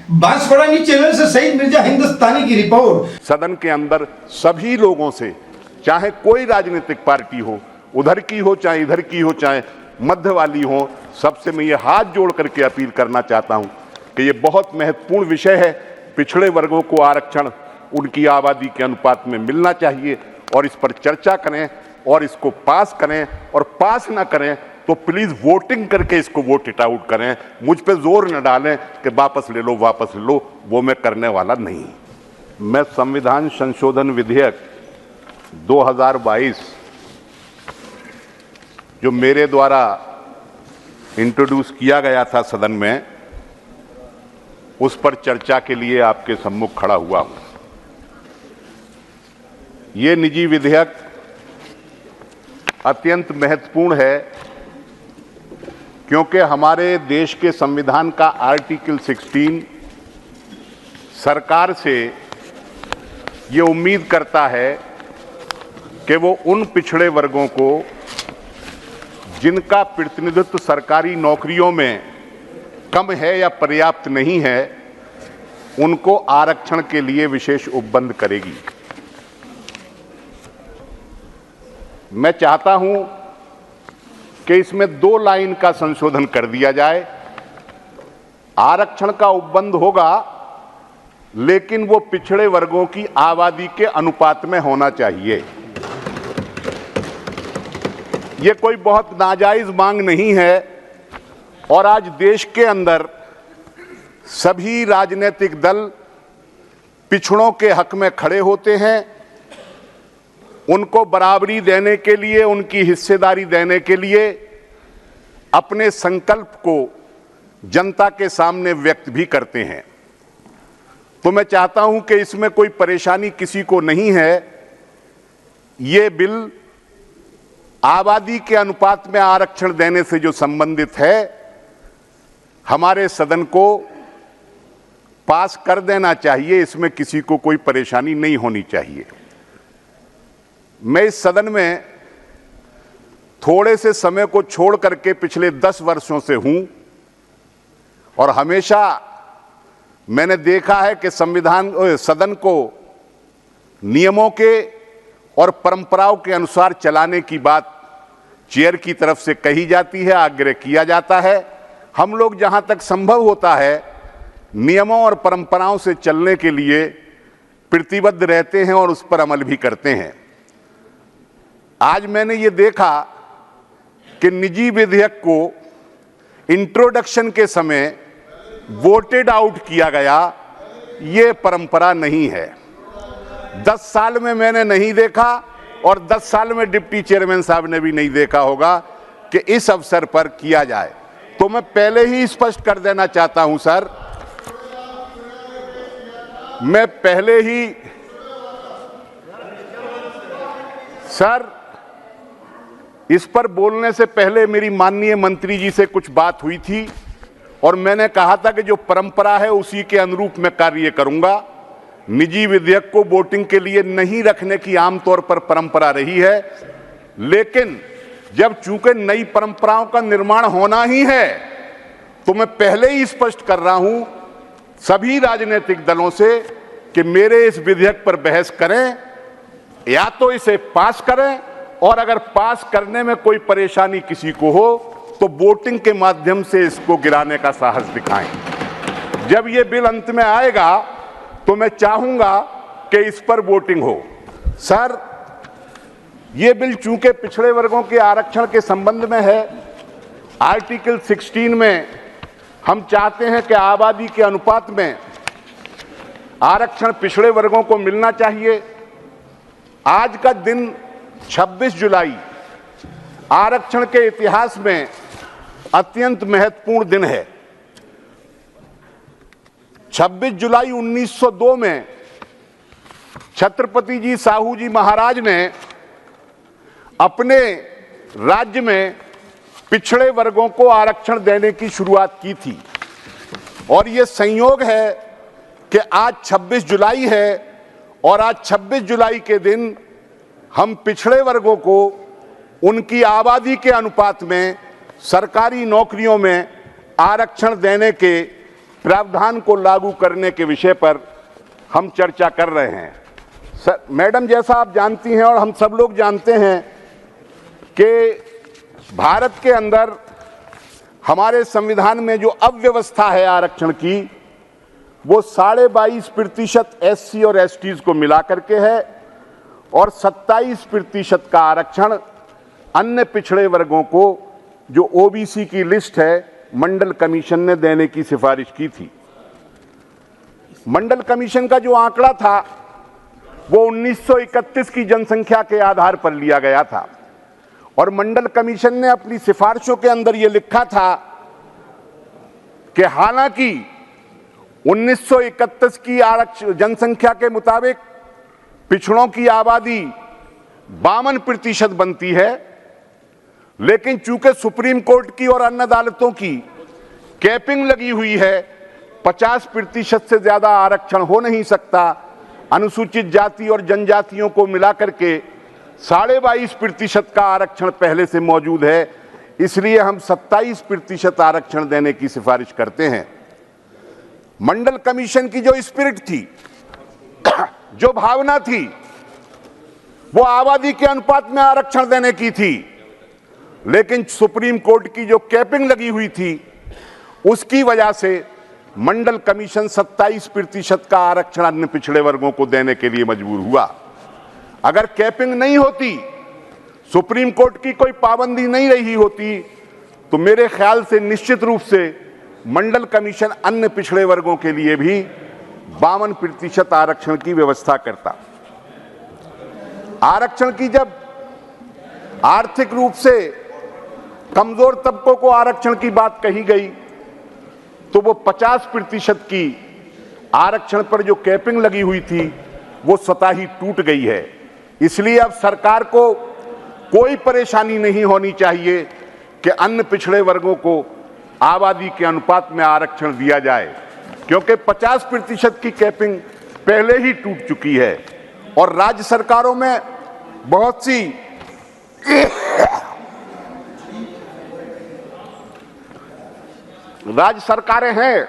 Banswara channel से सईद मिर्जा हिंदुस्तानी की report. सदन के अंदर सभी लोगों से, चाहे कोई राजनीतिक पार्टी हो, उधर की हो चाहे इधर की हो, चाहे मध्य वाली हो, सबसे मैं ये हाथ जोड़ करके अपील करना चाहता हूं कि ये बहुत महत्वपूर्ण विषय है। पिछड़े वर्गों को आरक्षण उनकी आबादी के अनुपात में मिलना चाहिए और इस पर चर्चा करें और इसको पास करें, और पास ना करें तो प्लीज वोटिंग करके इसको वोट इट आउट करें। मुझ पे जोर न डालें कि वापस ले लो वापस ले लो, वो मैं करने वाला नहीं। मैं संविधान संशोधन विधेयक 2022 जो मेरे द्वारा इंट्रोड्यूस किया गया था सदन में, उस पर चर्चा के लिए आपके सम्मुख खड़ा हुआ हूं। ये निजी विधेयक अत्यंत महत्वपूर्ण है क्योंकि हमारे देश के संविधान का आर्टिकल 16 सरकार से ये उम्मीद करता है कि वो उन पिछड़े वर्गों को जिनका प्रतिनिधित्व सरकारी नौकरियों में कम है या पर्याप्त नहीं है, उनको आरक्षण के लिए विशेष उपबंध करेगी। मैं चाहता हूं कि इसमें 2 लाइन का संशोधन कर दिया जाए। आरक्षण का उपबंध होगा, लेकिन वो पिछड़े वर्गों की आबादी के अनुपात में होना चाहिए। ये कोई बहुत नाजायज मांग नहीं है और आज देश के अंदर सभी राजनीतिक दल पिछड़ों के हक में खड़े होते हैं। उनको बराबरी देने के लिए, उनकी हिस्सेदारी देने के लिए अपने संकल्प को जनता के सामने व्यक्त भी करते हैं। तो मैं चाहता हूं कि इसमें कोई परेशानी किसी को नहीं है। ये बिल आबादी के अनुपात में आरक्षण देने से जो संबंधित है, हमारे सदन को पास कर देना चाहिए। इसमें किसी को कोई परेशानी नहीं होनी चाहिए। मैं इस सदन में थोड़े से समय को छोड़ करके पिछले 10 वर्षों से हूं और हमेशा मैंने देखा है कि सदन को नियमों के और परंपराओं के अनुसार चलाने की बात चेयर की तरफ से कही जाती है, आग्रह किया जाता है। हम लोग जहां तक संभव होता है नियमों और परंपराओं से चलने के लिए प्रतिबद्ध रहते हैं और उस पर अमल भी करते हैं। आज मैंने ये देखा कि निजी विधेयक को इंट्रोडक्शन के समय वोटेड आउट किया गया। ये परंपरा नहीं है। 10 साल में मैंने नहीं देखा और 10 साल में डिप्टी चेयरमैन साहब ने भी नहीं देखा होगा कि इस अवसर पर किया जाए। तो मैं पहले ही स्पष्ट कर देना चाहता हूं सर, मैं पहले ही सर इस पर बोलने से पहले मेरी माननीय मंत्री जी से कुछ बात हुई थी और मैंने कहा था कि जो परंपरा है उसी के अनुरूप मैं कार्य करूंगा। निजी विधेयक को वोटिंग के लिए नहीं रखने की आमतौर पर परंपरा रही है, लेकिन जब चूंकि नई परंपराओं का निर्माण होना ही है तो मैं पहले ही स्पष्ट कर रहा हूं सभी राजनीतिक दलों से कि मेरे इस विधेयक पर बहस करें, या तो इसे पास करें, और अगर पास करने में कोई परेशानी किसी को हो तो वोटिंग के माध्यम से इसको गिराने का साहस दिखाएं। जब ये बिल अंत में आएगा तो मैं चाहूंगा कि इस पर वोटिंग हो। सर, ये बिल चूंकि पिछड़े वर्गों के आरक्षण के संबंध में है, आर्टिकल 16 में हम चाहते हैं कि आबादी के अनुपात में आरक्षण पिछड़े वर्गों को मिलना चाहिए। आज का दिन 26 जुलाई आरक्षण के इतिहास में अत्यंत महत्वपूर्ण दिन है। 26 जुलाई 1902 में छत्रपति जी साहू जी महाराज ने अपने राज्य में पिछड़े वर्गों को आरक्षण देने की शुरुआत की थी। और ये संयोग है कि आज 26 जुलाई है और आज 26 जुलाई के दिन हम पिछड़े वर्गों को उनकी आबादी के अनुपात में सरकारी नौकरियों में आरक्षण देने के प्रावधान को लागू करने के विषय पर हम चर्चा कर रहे हैं। सर, मैडम, जैसा आप जानती हैं और हम सब लोग जानते हैं कि भारत के अंदर हमारे संविधान में जो अव्यवस्था है आरक्षण की, वो 22.5% SC और STs को मिला करके है और 27% का आरक्षण अन्य पिछड़े वर्गों को, जो OBC की लिस्ट है, मंडल कमीशन ने देने की सिफारिश की थी। मंडल कमीशन का जो आंकड़ा था वो 1931 की जनसंख्या के आधार पर लिया गया था और मंडल कमीशन ने अपनी सिफारिशों के अंदर ये लिखा था कि हालांकि 1931 की जनसंख्या के मुताबिक पिछड़ों की आबादी 52% बनती है, लेकिन चूंकि सुप्रीम कोर्ट की और अन्य अदालतों की कैपिंग लगी हुई है, 50% से ज्यादा आरक्षण हो नहीं सकता। अनुसूचित जाति और जनजातियों को मिलाकर के 22.5% का आरक्षण पहले से मौजूद है, इसलिए हम 27% आरक्षण देने की सिफारिश करते हैं। मंडल कमीशन की जो स्पिरिट थी, जो भावना थी, वो आबादी के अनुपात में आरक्षण देने की थी, लेकिन सुप्रीम कोर्ट की जो कैपिंग लगी हुई थी उसकी वजह से मंडल कमीशन 27% का आरक्षण अन्य पिछड़े वर्गों को देने के लिए मजबूर हुआ। अगर कैपिंग नहीं होती, सुप्रीम कोर्ट की कोई पाबंदी नहीं रही होती, तो मेरे ख्याल से निश्चित रूप से मंडल कमीशन अन्य पिछड़े वर्गों के लिए भी 52% आरक्षण की व्यवस्था करता। आरक्षण की जब आर्थिक रूप से कमजोर तबकों को आरक्षण की बात कही गई, तो वो 50% की आरक्षण पर जो कैपिंग लगी हुई थी वो स्वतः ही टूट गई है। इसलिए अब सरकार को कोई परेशानी नहीं होनी चाहिए कि अन्य पिछड़े वर्गों को आबादी के अनुपात में आरक्षण दिया जाए, क्योंकि 50% की कैपिंग पहले ही टूट चुकी है और राज्य सरकारों में बहुत सी राज्य सरकारें हैं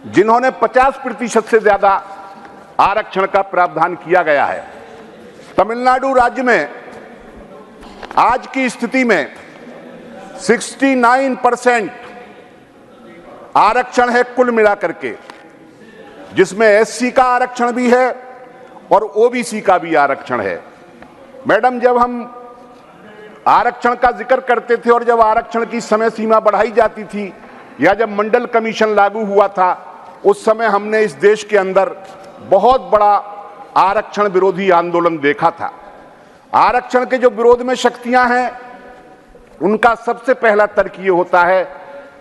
जिन्होंने 50% से ज्यादा आरक्षण का प्रावधान किया गया है। तमिलनाडु राज्य में आज की स्थिति में 69% आरक्षण है कुल मिलाकर के, जिसमें SC का आरक्षण भी है और OBC का भी आरक्षण है। मैडम, जब हम आरक्षण का जिक्र करते थे और जब आरक्षण की समय सीमा बढ़ाई जाती थी या जब मंडल कमीशन लागू हुआ था, उस समय हमने इस देश के अंदर बहुत बड़ा आरक्षण विरोधी आंदोलन देखा था। आरक्षण के जो विरोध में शक्तियां हैं, उनका सबसे पहला तर्क ये होता है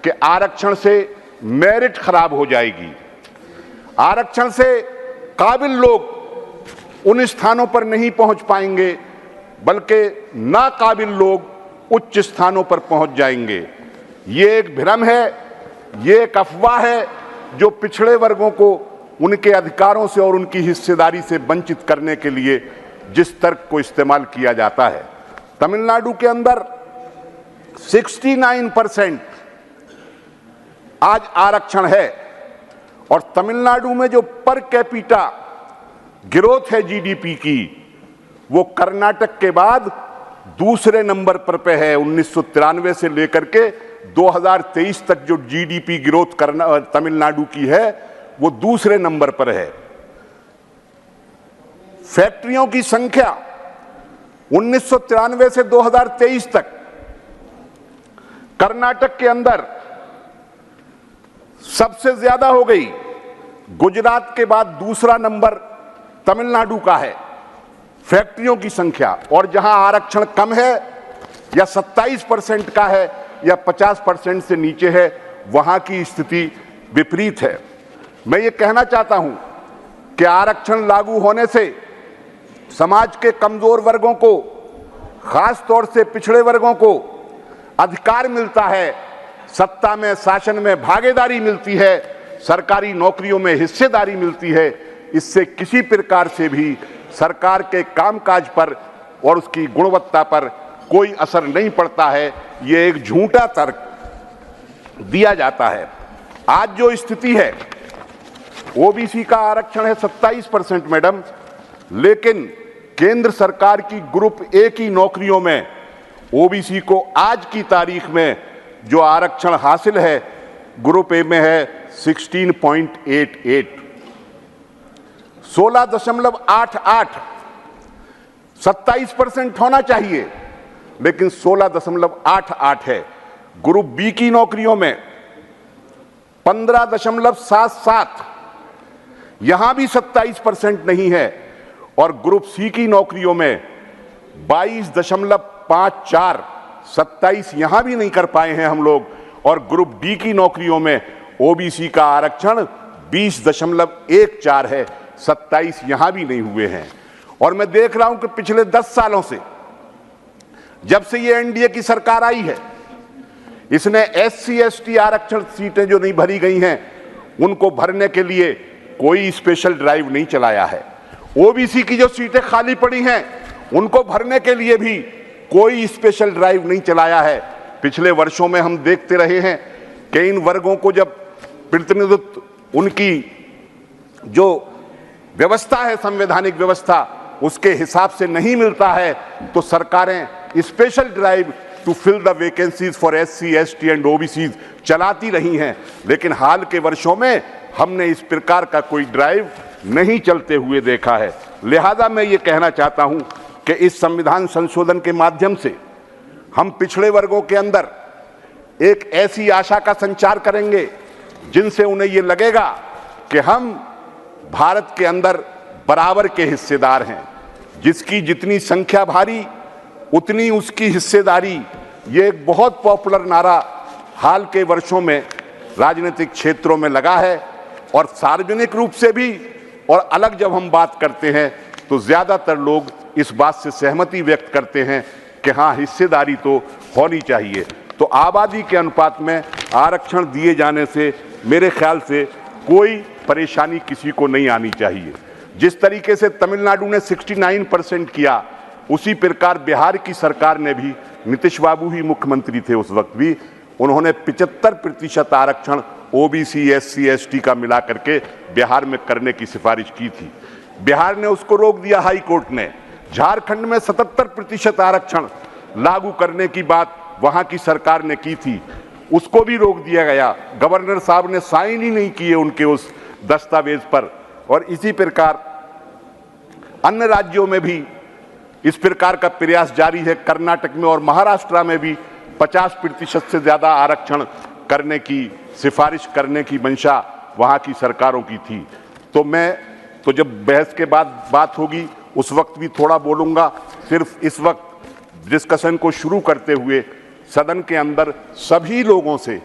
कि आरक्षण से मेरिट खराब हो जाएगी, आरक्षण से काबिल लोग उन स्थानों पर नहीं पहुंच पाएंगे, बल्कि नाकाबिल लोग उच्च स्थानों पर पहुंच जाएंगे। ये एक भ्रम है, ये एक अफवाह है जो पिछड़े वर्गों को उनके अधिकारों से और उनकी हिस्सेदारी से वंचित करने के लिए जिस तर्क को इस्तेमाल किया जाता है। तमिलनाडु के अंदर 69% आज आरक्षण है और तमिलनाडु में जो पर कैपिटा ग्रोथ है GDP की, वो कर्नाटक के बाद दूसरे नंबर पर है। 1993 से लेकर के 2023 तक जो GDP ग्रोथ तमिलनाडु की है वो दूसरे नंबर पर है। फैक्ट्रियों की संख्या 1993 से 2023 तक कर्नाटक के अंदर सबसे ज्यादा हो गई। गुजरात के बाद दूसरा नंबर तमिलनाडु का है फैक्ट्रियों की संख्या, और जहां आरक्षण कम है या 27% का है या 50% से नीचे है, वहां की स्थिति विपरीत है। मैं ये कहना चाहता हूं कि आरक्षण लागू होने से समाज के कमजोर वर्गों को, खास तौर से पिछड़े वर्गों को अधिकार मिलता है, सत्ता में, शासन में भागीदारी मिलती है, सरकारी नौकरियों में हिस्सेदारी मिलती है। इससे किसी प्रकार से भी सरकार के कामकाज पर और उसकी गुणवत्ता पर कोई असर नहीं पड़ता है। ये एक झूठा तर्क दिया जाता है। आज जो स्थिति है, ओबीसी का आरक्षण है 27% मैडम, लेकिन केंद्र सरकार की ग्रुप ए की नौकरियों में ओबीसी को आज की तारीख में जो आरक्षण हासिल है ग्रुप ए में है 16.88, 16.88। 27% होना चाहिए, लेकिन 16.88 है। ग्रुप बी की नौकरियों में 15.77, यहां भी 27% नहीं है। और ग्रुप सी की नौकरियों में 22.54, 27 यहां भी नहीं कर पाए हैं हम लोग। और ग्रुप डी की नौकरियों में ओबीसी का आरक्षण 20.14 है, 27 यहां भी नहीं हुए हैं। और मैं देख रहा हूं कि पिछले 10 सालों से, जब से ये एनडीए की सरकार आई है, इसने एससी एसटी आरक्षण सीटें जो नहीं भरी गई हैं उनको भरने के लिए कोई स्पेशल ड्राइव नहीं चलाया है। ओबीसी की जो सीटें खाली पड़ी हैं उनको भरने के लिए भी कोई स्पेशल ड्राइव नहीं चलाया है। पिछले वर्षों में हम देखते रहे हैं कि इन वर्गों को जब प्रतिनिधित्व, उनकी जो व्यवस्था है, संवैधानिक व्यवस्था, उसके हिसाब से नहीं मिलता है तो सरकारें special drive to fill the vacancies for SC ST and OBC चलाती रही हैं। लेकिन हाल के वर्षों में हमने इस प्रकार का कोई ड्राइव नहीं चलते हुए देखा है। लिहाजा मैं ये कहना चाहता हूं कि इस संविधान संशोधन के माध्यम से हम पिछड़े वर्गों के अंदर एक ऐसी आशा का संचार करेंगे जिनसे उन्हें ये लगेगा कि हम भारत के अंदर बराबर के हिस्सेदार हैं। जिसकी जितनी संख्या भारी उतनी उसकी हिस्सेदारी, ये एक बहुत पॉपुलर नारा हाल के वर्षों में राजनीतिक क्षेत्रों में लगा है। और सार्वजनिक रूप से भी और अलग जब हम बात करते हैं तो ज्यादातर लोग इस बात से सहमति व्यक्त करते हैं कि हाँ, हिस्सेदारी तो होनी चाहिए। तो आबादी के अनुपात में आरक्षण दिए जाने से मेरे ख्याल से कोई परेशानी किसी को नहीं आनी चाहिए। जिस तरीके से तमिलनाडु ने 69% किया, उसी प्रकार बिहार की सरकार ने भी, नीतीश बाबू ही मुख्यमंत्री थे उस वक्त भी, उन्होंने 75% आरक्षण ओबीसी एससी एसटी का मिला करके बिहार में करने की सिफारिश की थी। बिहार ने उसको रोक दिया हाई कोर्ट ने। झारखंड में 77% आरक्षण लागू करने की बात वहां की सरकार ने की थी, उसको भी रोक दिया गया। गवर्नर साहब ने साइन ही नहीं किए उनके उस दस्तावेज पर। और इसी प्रकार अन्य राज्यों में भी इस प्रकार का प्रयास जारी है। कर्नाटक में और महाराष्ट्र में भी 50% से ज्यादा आरक्षण करने की सिफारिश करने की मंशा वहां की सरकारों की थी। तो जब बहस के बाद बात होगी उस वक्त भी थोड़ा बोलूंगा। सिर्फ इस वक्त डिस्कशन को शुरू करते हुए सदन के अंदर सभी लोगों से,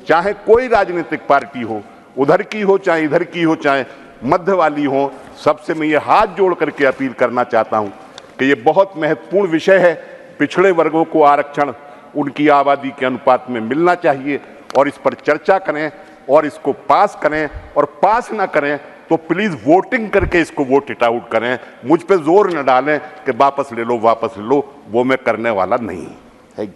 चाहे कोई राजनीतिक पार्टी हो, उधर की हो चाहे इधर की हो, चाहे मध्य वाली हो, सबसे मैं ये हाथ जोड़ करके अपील करना चाहता हूं कि ये बहुत महत्वपूर्ण विषय है। पिछड़े वर्गों को आरक्षण उनकी आबादी के अनुपात में मिलना चाहिए और इस पर चर्चा करें और इसको पास करें। और पास ना करें तो प्लीज वोटिंग करके इसको वोट इट आउट करें। मुझ पे जोर न डालें कि वापस ले लो वापस ले लो, वो मैं करने वाला नहीं है।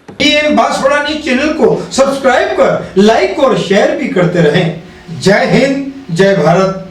TN बांसवाड़ा न्यूज़ चैनल को सब्सक्राइब कर, लाइक और शेयर भी करते रहें। जय हिंद, जय भारत।